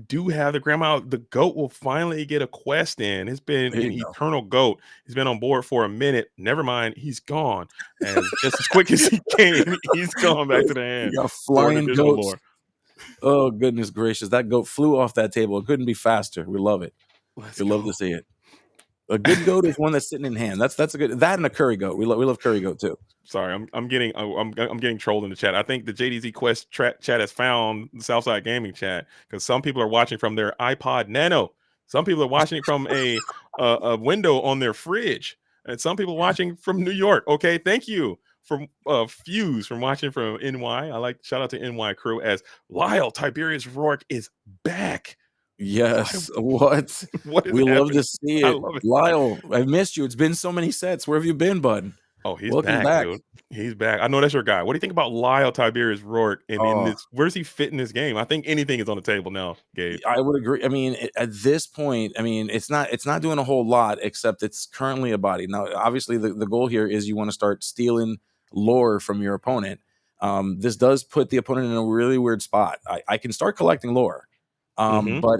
do have the grandma, the goat will finally get a quest in. It's been Here an you go. eternal goat. He's been on board for a minute. Never mind, he's gone. As just as quick as he came, he's gone back to the You hand got for an flying additional goats. lore. Oh goodness gracious! That goat flew off that table. It couldn't be faster. We love it. Let's We love to go. see it. A good goat is one that's sitting in hand. That's a good, that and a curry goat. We love curry goat too. Sorry, I'm getting trolled in the chat. I think the JDZ Quest chat has found the Southside Gaming chat because some people are watching from their iPod Nano. Some people are watching from a window on their fridge, and some people watching from New York. Okay, thank you from Fuse from watching from NY. I like shout out to NY crew as Lyle Tiberius Rourke is back. Why? Yes. What? What is We love happening? to see I it. love it. Lyle, I missed you. It's been so many sets. Where have you been, bud? Oh, he's Welcome back, back. dude. He's back. I know that's your guy. What do you think about Lyle Tiberius Rourke and in Oh, this? Where's he fit in this game? I think anything is on the table now, Gabe. I would agree. I mean, at this point, I mean, it's not doing a whole lot, except it's currently a body. Now, obviously, the goal here is you want to start stealing lore from your opponent. This does put the opponent in a really weird spot. I can start collecting lore. Mm-hmm. But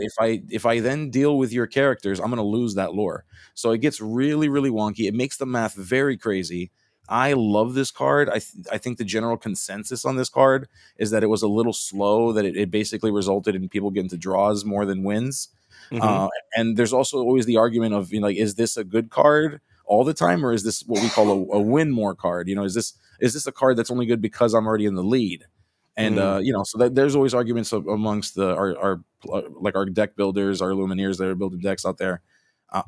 if I then deal with your characters, I'm going to lose that lore. So it gets really, really wonky. It makes the math very crazy. I love this card. I think the general consensus on this card is that it was a little slow, that it basically resulted in people getting to draws more than wins. Mm-hmm. Uh, and there's also always the argument of, like, is this a good card all the time, or is this what we call a win more card? Is this a card that's only good because I'm already in the lead? And Mm. so that there's always arguments amongst our deck builders, our Lumineers that are building decks out there.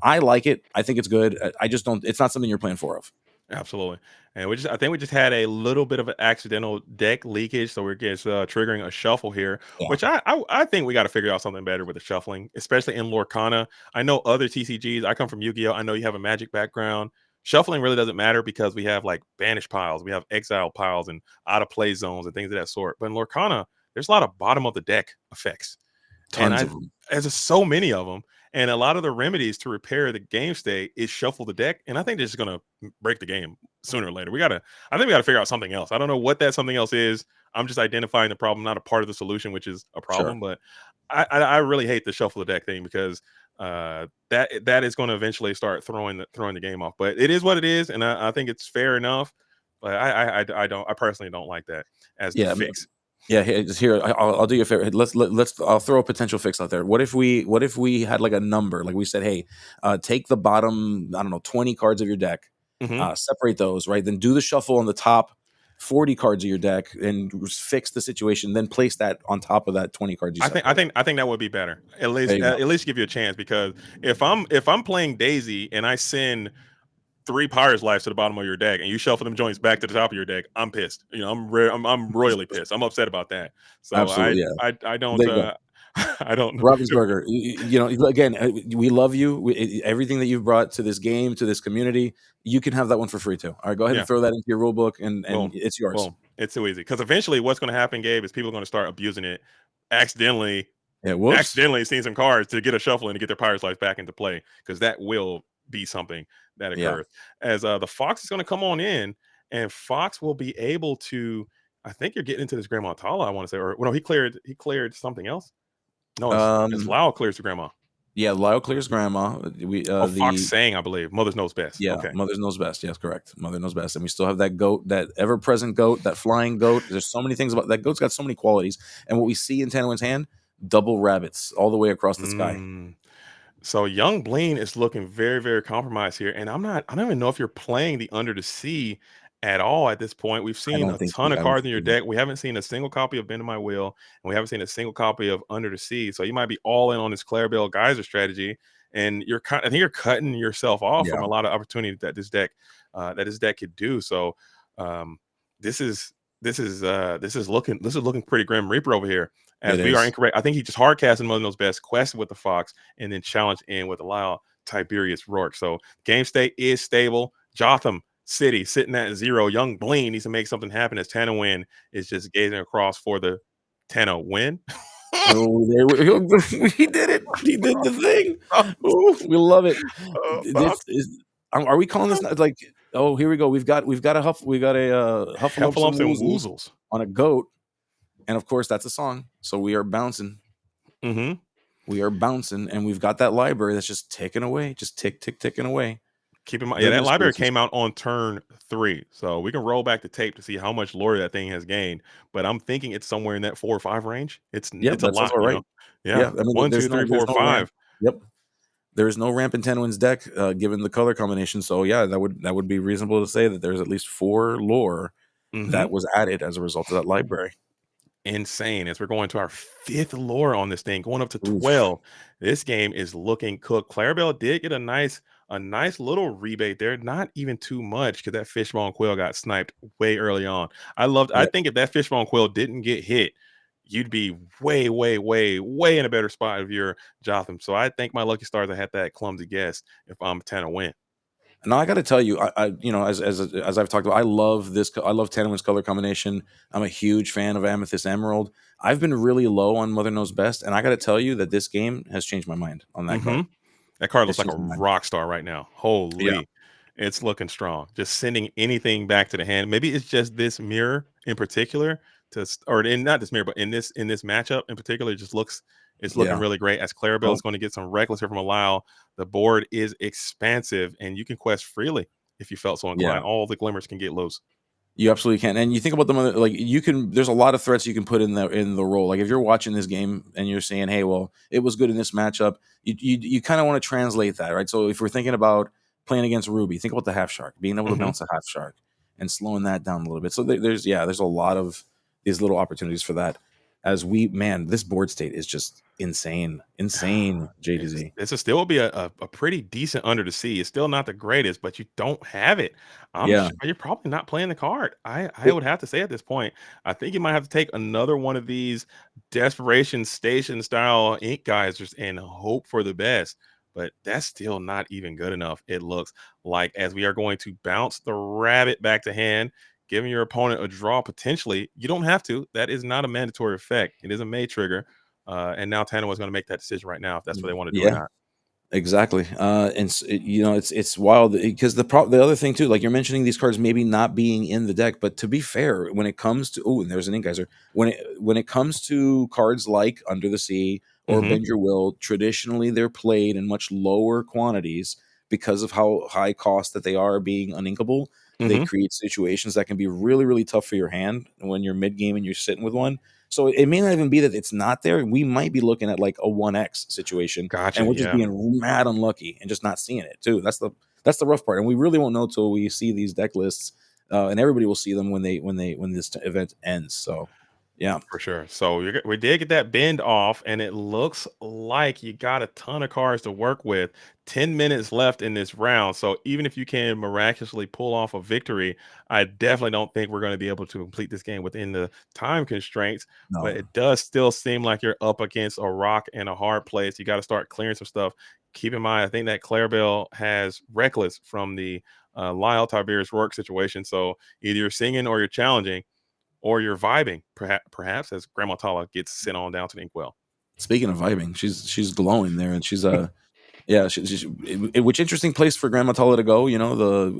I like it. I think it's good. I just don't. It's not something you're playing for of. Absolutely. And I think we just had a little bit of an accidental deck leakage, so we're just triggering a shuffle here, Yeah, which I think we got to figure out something better with the shuffling, especially in Lorcana. I know other TCGs. I come from Yu-Gi-Oh. I know you have a Magic background. Shuffling really doesn't matter because we have like banish piles, we have exile piles, and out of play zones and things of that sort. But in Lorcana, there's a lot of bottom of the deck effects, and tons of them. there's just so many of them. And a lot of the remedies to repair the game state is shuffle the deck. And I think they're just gonna break the game sooner or later. I think we gotta figure out something else. I don't know what that something else is. I'm just identifying the problem, not a part of the solution, which is a Sure. problem. But I really hate the shuffle the deck thing because that is going to eventually start throwing the game off. But it is what it is, and I think it's fair enough. But I personally don't like that as the Yeah, fix. yeah. Here, I'll do you a favor. Let's. I'll throw a potential fix out there. What if we had like a number, like we said, hey, take the bottom, I don't know, 20 cards of your deck, Hmm. separate those, right? Then do the shuffle on the top 40 cards of your deck and fix the situation. Then place that on top of that 20 cards you I think I separate. think I think that would be better. There you go. At least give you a chance because if I'm playing Daisy and I send three Pirate's Lives to the bottom of your deck and you shuffle them joints back to the top of your deck, I'm pissed. I'm royally pissed. I'm upset about that. So Absolutely, yeah. I don't There you go. I don't know. Ravensburger, again, we love you. Everything that you've brought to this game, to this community, you can have that one for free too. All right, go ahead Yeah, and throw that into your rule book, and boom, it's yours. boom. It's too easy because eventually, what's going to happen, Gabe, is people are going to start abusing it accidentally, Yeah, whoops. accidentally seeing some cards to get a shuffle and to get their Pirate's Life back into play because that will be something that Yeah, occurs. As the Fox is going to come on in, and Fox will be able to. I think you're getting into this Grandma Tala. I want to say, or well, no, he cleared something else. No, it's um, Lao clears the Grandma. yeah. Lyle clears grandma. We Oh, Fox the saying, I believe, Mother's knows best. Yeah, Okay. mother knows best. Yes, correct. Mother knows best, and we still have that goat, that ever-present goat, that flying goat. There's so many things about that goat's got so many qualities, and what we see in Tanawin's hand, double rabbits all the way across the sky. Mm. So young Bleen is looking very, very compromised here. And I don't even know if you're playing the Under the Sea at all at this point. We've seen a ton of I don't cards in think your he. deck. We haven't seen a single copy of Bend of My Will, and we haven't seen a single copy of Under the Sea. So you might be all in on this Clarabelle Geyser strategy. And I think you're cutting yourself off from Yeah, a lot of opportunity that this deck could do. So um, this is this is looking pretty grim Reaper over here. it As we are is. incorrect, I think he just hard casted Mother Knows Best, quested with the Fox, and then challenged in with a Lyle Tiberius Rourke. So game state is stable. Jotham City sitting at 0. Young Bleen needs to make something happen as Tanawin is just gazing across for the Tanawin. Oh, he did it. He did the thing. Oh, we love it. This is. Are we calling this like? Oh, here we go. We've got a huff. We got a Huffalumps and Heffalumps and Woozles Woozles. on a goat, and of course that's a song. So we are bouncing. Mm-hmm. We are bouncing, and we've got that library that's just ticking away, just ticking away. Keep in mind, yeah, that Goodness library gracious. came out on turn 3, so we can roll back the tape to see how much lore that thing has gained. But I'm thinking it's somewhere in that 4 or 5 range. Yeah, It's a that sounds lot, all you right. know. Yeah, Yeah, I mean, 1, 2, 3, there's 4, no ramp. 5. Yep, there is no ramp in Tenwin's deck, given the color combination. So yeah, that would be reasonable to say that there's at least 4 lore Mm-hmm. that was added as a result of that library. Insane as we're going to our 5th lore on this thing, going up to Oof. 12. This game is looking cooked. Clarabelle did get a nice little rebate there, not even too much because that fishbone quill got sniped way early on. I Yeah, think if that fishbone quill didn't get hit, you'd be way, way, way, way in a better spot if you're Jotham. So I think my lucky stars I had that clumsy guess if I'm Tanawin. now I got to tell you, as I've talked about, I love this. I love Tenwin's color combination. I'm a huge fan of Amethyst Emerald. I've been really low on Mother Knows Best, and I got to tell you that this game has changed my mind on that Mm-hmm. card. That card looks It's like a changed my mind. rock star right now. Yeah, Holy, it's looking strong. Just sending anything back to the hand. Maybe it's just this mirror in particular or in not this mirror, but in this matchup in particular, it just looks it's looking yeah. really great. As Clarabelle Well, is going to get some reckless here from a Lyle. The board is expansive, and you can quest freely if you felt so yeah. inclined. All the glimmers can get loose. You absolutely can, and you think about them like you can. There's a lot of threats you can put in the role. Like if you're watching this game and you're saying, "Hey, well, it was good in this matchup," you kind of want to translate that, right? So if we're thinking about playing against Ruby, think about the half shark, being able to Hmm. bounce a half shark and slowing that down a little bit. So there's a lot of these little opportunities for that. as this board state is just insane, JTZ. This will still be a pretty decent under the sea. It's still not the greatest, but you don't have it. I'm Yeah. sure you're probably not playing the card. I Well, would have to say at this point, I think you might have to take another one of these desperation station style ink geysers and hope for the best. But that's still not even good enough. It looks like, as we are going to bounce the rabbit back to hand, giving your opponent a draw potentially. You don't have to. That is not a mandatory effect. It is a May trigger. And now Tanawin is going to make that decision right now if that's what they want to do or yeah. not. Exactly. It's wild because the other thing too, like you're mentioning these cards maybe not being in the deck, but to be fair, when it comes to and there's an ink geyser. When it comes to cards like Under the Sea or Hmm. Bend Your Will, traditionally they're played in much lower quantities because of how high cost that they are being uninkable. They Hmm. create situations that can be really, really tough for your hand when you're mid game and you're sitting with one. So it may not even be that it's not there. We might be looking at like a 1x situation and Gotcha. we're just Yeah, being mad unlucky and just not seeing it too. That's the rough part, and we really won't know till we see these deck lists, and everybody will see them when this event ends. So, yeah, for sure. So we did get that bend off, and it looks like you got a ton of cards to work with. 10 minutes left in this round. So even if you can miraculously pull off a victory, I definitely don't think we're going to be able to complete this game within the time constraints. But no, it does still seem like you're up against a rock and a hard place. You got to start clearing some stuff. Keep in mind, I think that Clarabelle has Reckless from the Lyle Tiberius Rourke situation. So either you're singing or you're challenging or you're vibing, perhaps as Grandma Tala gets sent on down to the inkwell. speaking of vibing, she's glowing there, and she's yeah, which interesting place for Grandma Tala to go.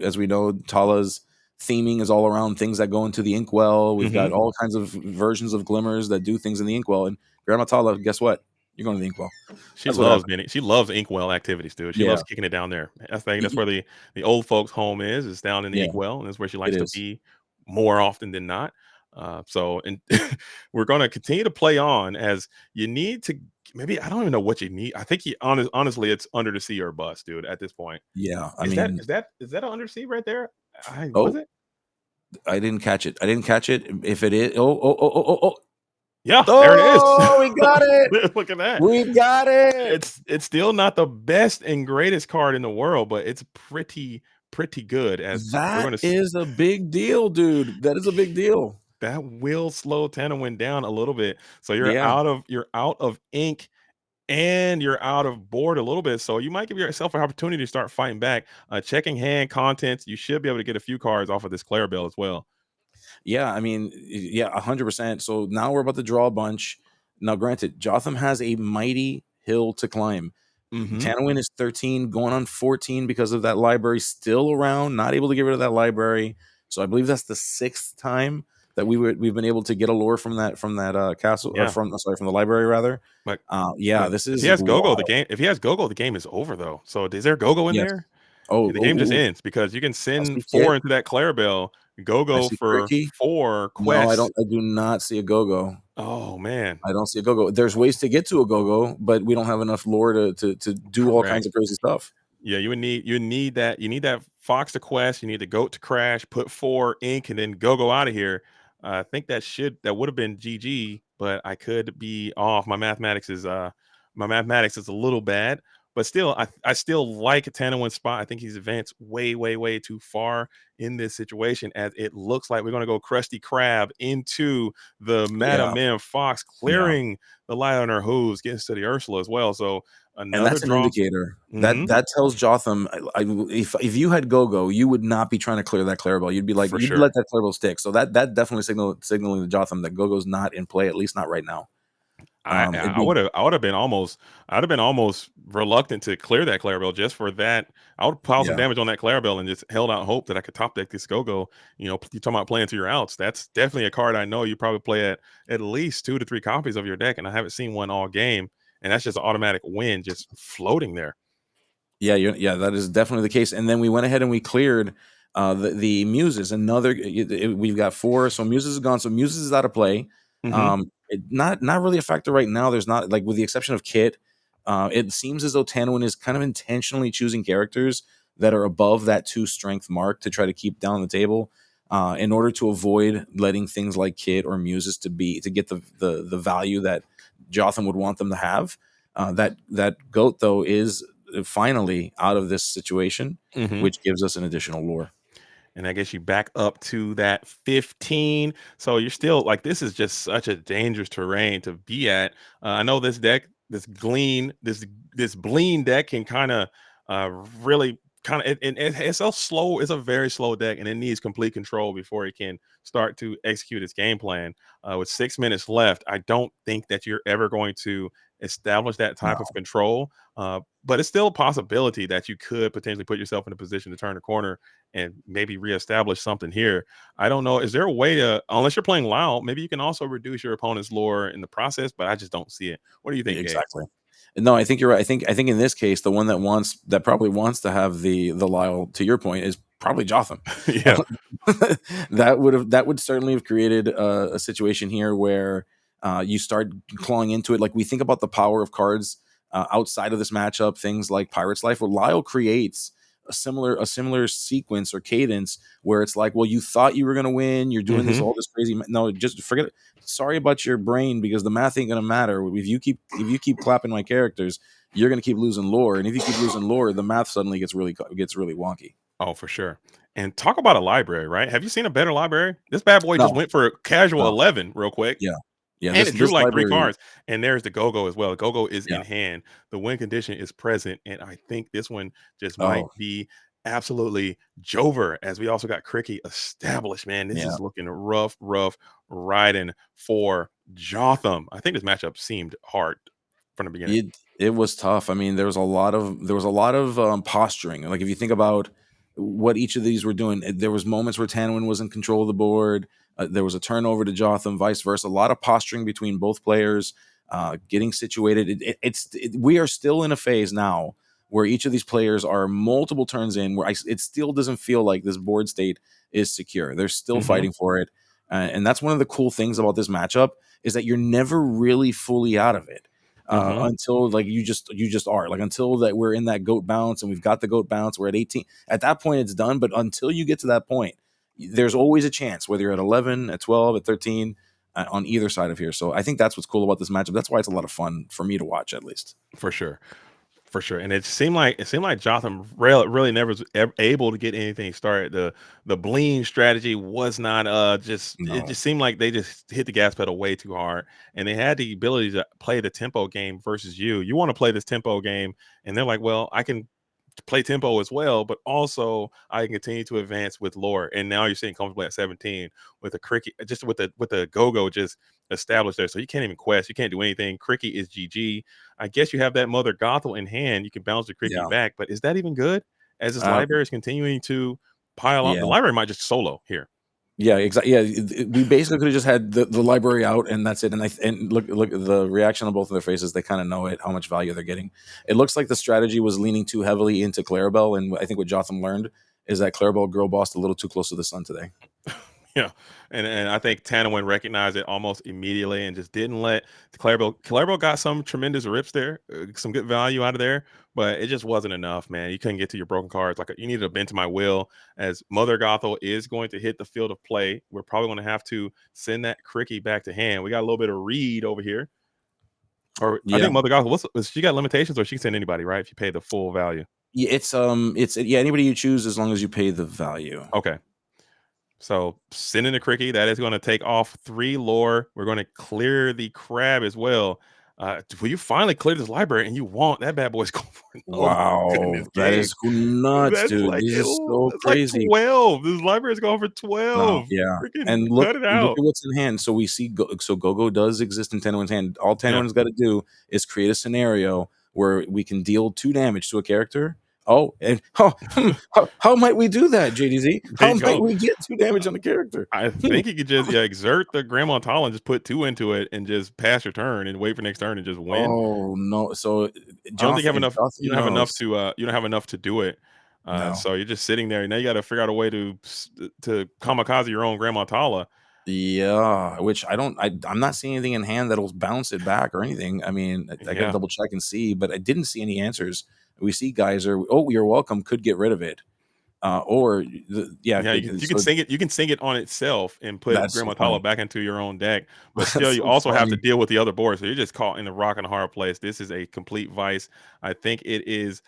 As we know, Tala's theming is all around things that go into the inkwell. We've Hmm. got all kinds of versions of glimmers that do things in the inkwell, and Grandma Tala, guess what? You're going to the inkwell. She That's what loves happened. being. She loves inkwell activities, dude. She Yeah, loves kicking it down there. I think that's Y- where the old folks' home is. Is down in the yeah, inkwell, and that's where she it likes to is. be more often than not. And we're going to continue to play on as you need to. Maybe I don't even know what you need. I think honestly, it's Under the Sea or bust, dude. At this point, Yeah, I is that mean, is that is that an Under the Sea right there? I was oh, it? I didn't catch it. I didn't catch it. If it is, oh, Yeah, there it is. oh, we got it. Look at that. We got it. It's still not the best and greatest card in the world, but it's pretty good. As we're That gonna is a big deal, dude. That is a big deal. that will slow Tanawin down a little bit. So Yeah, you're out of ink and you're out of board a little bit. So you might give yourself an opportunity to start fighting back. Checking hand contents, you should be able to get a few cards off of this Clarabelle as well. yeah. I mean, yeah, 100%. So now we're about to draw a bunch. Now, granted, Jotham has a mighty hill to climb. Hmm. Tanawin is 13, going on 14 because of that library still around, not able to get rid of that library. So I believe that's the sixth time that we've been able to get a lore from that castle or Yeah. from the library rather. But Yeah, but this if he is has Gogo, wild. the game is over though. So is there Gogo in Yes. there? Oh, The oh, game just oh, ends because you can I send see Kit. 4 into that Clarabelle, I go see for Cricky. 4 No, I quests. don't. I do not see a go-go. Oh, man. I don't see a go-go. There's ways to get to a go-go, but we don't have enough lore to do all kinds Correct. of crazy stuff. Yeah, you need that fox to quest, you need the goat to crash, put 4 ink, and then go out of here. I think that would have been GG, but I could be off. My mathematics is a little bad, but still, I still like Tanawin's spot. I think he's advanced way, way, way too far in this situation, as it looks like we're gonna go Krusty Krab into the Yeah, Madam Mim Fox, yeah. clearing the light on her hooves, gets to the Ursula as well. So And another that's an draw. indicator. That Mhm. that tells Jotham, if you had go-go, you would not be trying to clear that Clarabelle. You'd be like, For you'd sure. let that Clarabelle stick. So that definitely signaling to Jotham that go-go's not in play, at least not right now. It'd I be would have been almost I'd have been almost reluctant to clear that Clarabelle just for that. I would pile some yeah. damage on that Clarabelle and just held out hope that I could top deck this Go-Go. You talking about playing to your outs. That's definitely a card I know you probably play at least 2 to 3 copies of your deck, and I haven't seen one all game. And that's just an automatic win just floating there. Yeah, that is definitely the case. And then we went ahead and we cleared the Muses. We've got 4, so Muses is gone. So Muses is out of play. Hmm. Not really a factor right now. There's not, like, with the exception of Kit. It seems as though Tanwin is kind of intentionally choosing characters that are above that 2 strength mark to try to keep down the table. in order to avoid letting things like Kit or Muses to get the value that Jotham would want them to have. That goat though is finally out of this situation, Hmm. which gives us an additional lore. And I guess you back up to that 15. So you're still like, this is just such a dangerous terrain to be at. I know this deck, this Bleen deck can kind of really kind of it's so slow. It's a very slow deck, and it needs complete control before it can start to execute its game plan. With 6 minutes left, I don't think that you're ever going to establish that type of No, control. But it's still a possibility that you could potentially put yourself in a position to turn a corner and maybe reestablish something here. I don't know. Is there a way to, unless you're playing loud, maybe you can also reduce your opponent's lore in the process? But I just don't see it. What do you think, Gabe? exactly. No, I think you're right. I think in this case, the one that probably wants to have the Lyle, to your point, is probably Jotham. Yeah. That would certainly have created a situation here where you start clawing into it. Like, we think about the power of cards outside of this matchup, things like Pirate's Life. Well, Lyle creates a similar sequence or cadence where it's like, well, you thought you were going to win. You're doing this Hmm. all this crazy. No, just forget it. Sorry about your brain, because the math ain't going to matter if you keep clapping my characters. You're going to keep losing lore, and if you keep losing lore, the math suddenly gets really wonky. Oh, for sure. And talk about a library, right? Have you seen a better library? This bad boy just No, went for a casual no, 11 real quick. yeah, yeah. And This it drew this like three library, cards. And there's the go-go as well. Go-go is yeah. in hand. The win condition is present. And I think this one just might Oh, be absolutely Jover, as we also got Cricky established. Man, this yeah. is looking rough riding for Jotham. I think this matchup seemed hard from the beginning. It was tough. I mean, there was a lot of posturing. Like, if you think about what each of these were doing, there was moments where Tanawin was in control of the board. There was a turnover to Jotham, vice versa. A lot of posturing between both players, getting situated. We are still in a phase now where each of these players are multiple turns in, where it still doesn't feel like this board state is secure. They're still Hmm. fighting for it, and that's one of the cool things about this matchup, is that you're never really fully out of it Hmm. until, like, you just are, like, until that we're in that goat bounce, and we've got the goat bounce. We're at 18. At that point, it's done. But until you get to that point, there's always a chance, whether you're at 11, at 12, at 13, on either side of here. So I think that's what's cool about this matchup. That's why it's a lot of fun for me to watch, at least. For sure. For sure, and it seemed like Jotham really never was able to get anything started. The Bleen strategy was not just it No. just seemed like they just hit the gas pedal way too hard, and they had the ability to play the tempo game versus you. You want to play this tempo game, and they're like, well, I can play tempo as well, but also I can continue to advance with lore. And now you're sitting comfortably at 17 with a cricket, just with a go-go just established there. So you can't even quest, you can't do anything. Cricket is GG. I guess you have that Mother Gothel in hand. You can bounce the cricket Yeah. back, but is that even good? As this Uh, library is continuing to pile up, the yeah. library might just solo here. Yeah, exactly. Yeah, we basically could have just had the library out, and that's it. And look at the reaction on both of their faces. They kind of know it, how much value they're getting. It looks like the strategy was leaning too heavily into Clarabelle, and I think what Jotham learned is that Clarabelle girl bossed a little too close to the sun today. Yeah, and I think Tanawin recognized it almost immediately and just didn't let Clarabelle got some tremendous rips there, some good value out of there, but it just wasn't enough, man. You couldn't get to your broken cards. Like, you needed to bend to my will. As Mother Gothel is going to hit the field of play, we're probably going to have to send that Cricky back to hand. We got a little bit of read over here, or I Yeah, think Mother Gothel, she got limitations, or she can send anybody, right? If you pay the full value. yeah, it's yeah, anybody you choose, as long as you pay the value. Okay. So sending the Cricky, that is going to take off 3 lore. We're going to clear the crab as well. Will you finally clear this library and you want that bad boy's going for it? Oh my Wow, goodness, that game. is nuts, dude. This is so That's like crazy. 12. This library is going for Wow, 12. yeah. Freaking And look cut it look out. at what's in hand. So we see so Gogo does exist in Tenowin's hand. All Yeah. Tenowin's got to do is create a scenario where we can deal 2 damage to a character. Oh, and how might we do that, JDZ? There How you might go. we get 2 damage on a character? I think you could just exert the Grandma Tala and just put 2 into it and just pass your turn and wait for next turn and just win. Oh no. So I don't think you have Jotham enough. You don't have enough knows. to. You don't have enough to do it. No. So you're just sitting there. Now you got to figure out a way to kamikaze your own Grandma Tala. Yeah, which I'm not seeing anything in hand that'll bounce it back or anything. I mean, I got to Yeah, double check and see, but I didn't see any answers. We see Geyser. Oh, you're welcome. Could get rid of it. Or Yeah, you can so sing it. You can sing it on itself and put that's so Grandma funny. Tala back into your own deck. But still, That's you so also have to funny. deal with the other board. So you're just caught in a rock and a hard place. This is a complete vice. I think it is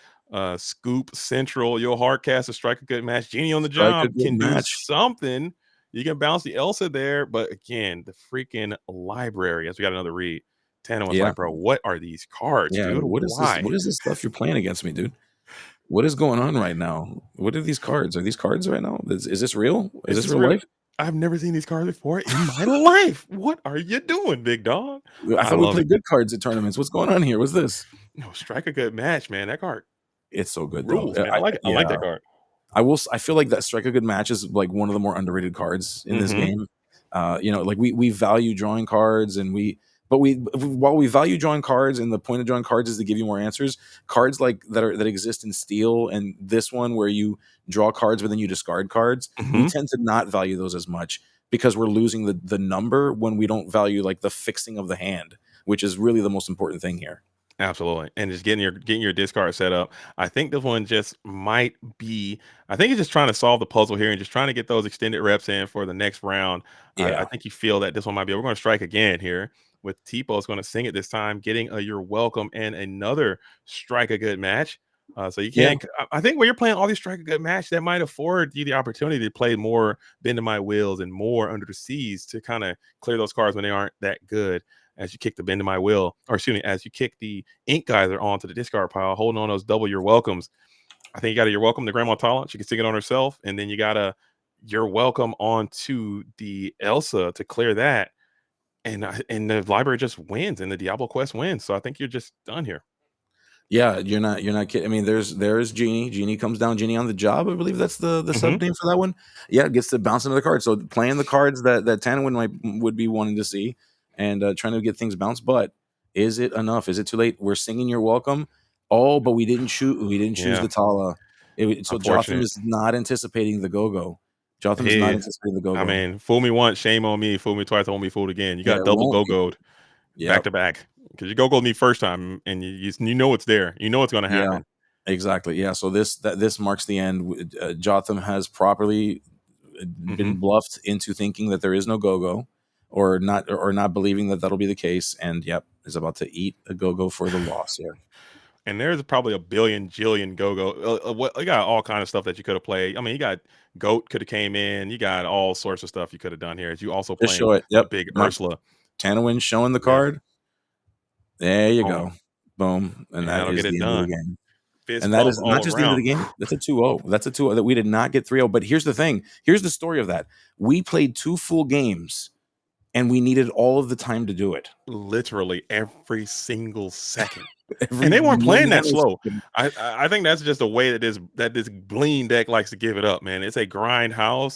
Scoop Central. You'll hard cast a strike a good match. Genie on the Strike a job good can do match. something. You can bounce the Elsa there, but again, the freaking library. As we got another read, Tanawin's Yeah. like, bro, what are these cards, Yeah. dude? What is this? Why? What is this stuff you're playing against me, dude? What is going on right now? What are these cards? Are these cards right now? Is this real? Is Is this this real real? life? I've never seen these cards before in my life. What are you doing, big dog? I I thought we love it. played good cards at tournaments. What's going on here? What's this? No, strike a good match, man. That card It's so good though. rules, man. I like it. I like that card. I feel like that strike a good match is like one of the more underrated cards in this Mm-hmm. game. Like we value drawing cards, and while we value drawing cards, and the point of drawing cards is to give you more answers. Cards like that exist in Steel, and this one where you draw cards but then you discard cards, we Mm-hmm. tend to not value those as much because we're losing the number when we don't value like the fixing of the hand, which is really the most important thing here. Absolutely. And just getting your discard set up. I think this one just might be I think he's just trying to solve the puzzle here and just trying to get those extended reps in for the next round. I Yeah, think you feel that this one might be. We're going to strike again here with Tipo is going to sing it this time, getting a You're Welcome and another strike a good match. So you yeah, can't. I think when you're playing all these strike a good match, that might afford you the opportunity to play more Bend to My Wheels and more Under the Seas to kind of clear those cards when they aren't that good as you kick the Bend to My Will, or excuse me, as you kick the Ink Geyser onto the discard pile, holding on those double You're Welcomes. I think you got a You're Welcome to Grandma Tala. She can sing it on herself. And then you got a You're Welcome onto the Elsa to clear that. And the library just wins and the Diablo quest wins. So I think you're just done here. yeah. You're not kidding. I mean, there's Genie. Genie comes down. Genie on the job. I believe that's the Mm-hmm. sub name for that one. Yeah, gets to bounce another card. So playing the cards that Tanawin would be wanting to see, and trying to get things bounced. But is it enough? Is it too late? We're singing You're Welcome. Oh, but we didn't shoot. We didn't choose Yeah. the Tala. So Jotham Unfortunate. is not anticipating the go-go. Jotham is not He, anticipating the I go-go. mean, fool me once, shame on me. Fool me twice, I won't be fooled again. You Yeah, got it double won't go be. gold back Yep. to back because you go gold me first time and you know it's there. You know it's going to Yeah. happen. Exactly. Yeah. So this marks the end. Jotham has properly Mm-hmm. been bluffed into thinking that there is no go-go, or not believing that that'll be the case, and yep, is about to eat a go-go for the loss here. And there's probably a billion jillion go. What you got all kind of stuff that you could have played. I mean, you got Goat could have came in. You got all sorts of stuff you could have done here. Is you also Just playing show it. a Yep. big Mark Ursula? Tanawin showing the Yep. card. There you Boom. go. Boom. And And that that'll is get the it end of the done. game. Fist And that bump is not all just the end of the around. game. That's a 2-0. That's a 2-0 that we did not get 3-0. But here's the thing. Here's the story of that. We played 2 full games and we needed all of the time to do it. Literally every single second. Every And they weren't playing that slow. nanosecond. I think that's just the way that this Bleen deck likes to give it up, man. It's a grind house.